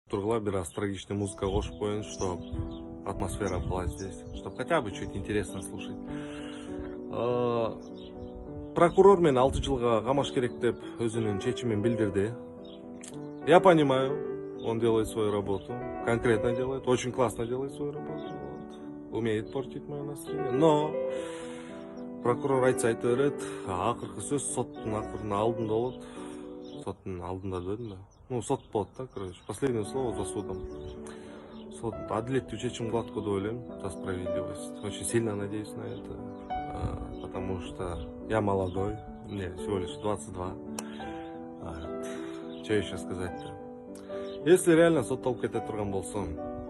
Тургла бирас трагичная музыка қосып қояйын, чтоб атмосфера была здесь, чтоб хотя бы чуть интересно слушать. Прокурор мен 6 жылға қамаш керек деп өзінің шешімін білдірді. Я понимаю, он делает свою работу, конкретно делает, очень классно делает свою работу, вот. Умеет портить мое настроение, но прокурор айтса айта береді, ақырғы сөз соттың ақырын алдында болады. Соттың алдында дедім бе? Ну, сот болады да, короче. Последнее слово за судом. Сот әділетті шешім қылады деп ойлаймын, за справедливость. Очень сильно надеюсь на это, потому что я молодой, мне всего лишь 22. Что еще сказать-то? Если реально сотталып кете тұрған болсам,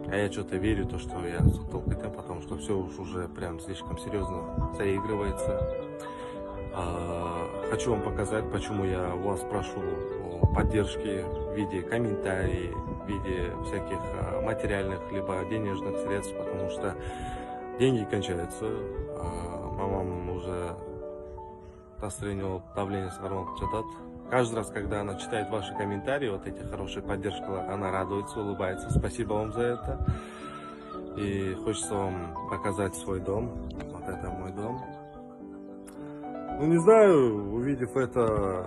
а я что-то верю, то, что я сотталып кетем, потому что все уже прям слишком серьезно заигрывается. Хочу вам показать, почему я у вас прошу о поддержке в виде комментариев, в виде всяких материальных либо денежных средств, потому что деньги кончаются. Мамам уже настроение, давление сорвал читать. Каждый раз, когда она читает ваши комментарии, вот эти хорошие поддержки, она радуется, улыбается. Спасибо вам за это. И хочется вам показать свой дом. Вот это мой дом. Ну, не знаю, увидев это,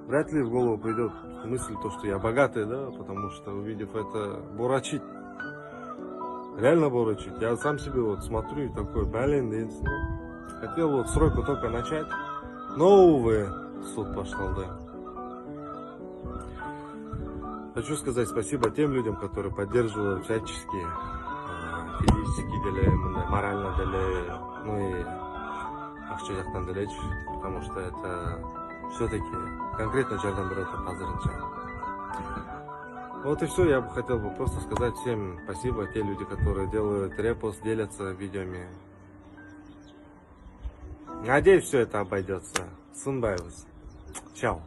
вряд ли в голову придет мысль, то, что я богатый, да, потому что, увидев это, бурачить, реально бурачить. Я сам себе вот смотрю и такой, блин, хотел вот сройку только начать, но, увы, суд пошел, да. Хочу сказать спасибо тем людям, которые поддерживают всячески, физически, морально, ну и потому что это все-таки конкретно жардам берет азырынча. Вот и все, я бы хотел просто сказать всем спасибо, те люди, которые делают репост, делятся видеоми. Надеюсь, все это обойдется. Сунбайвыз. Чао.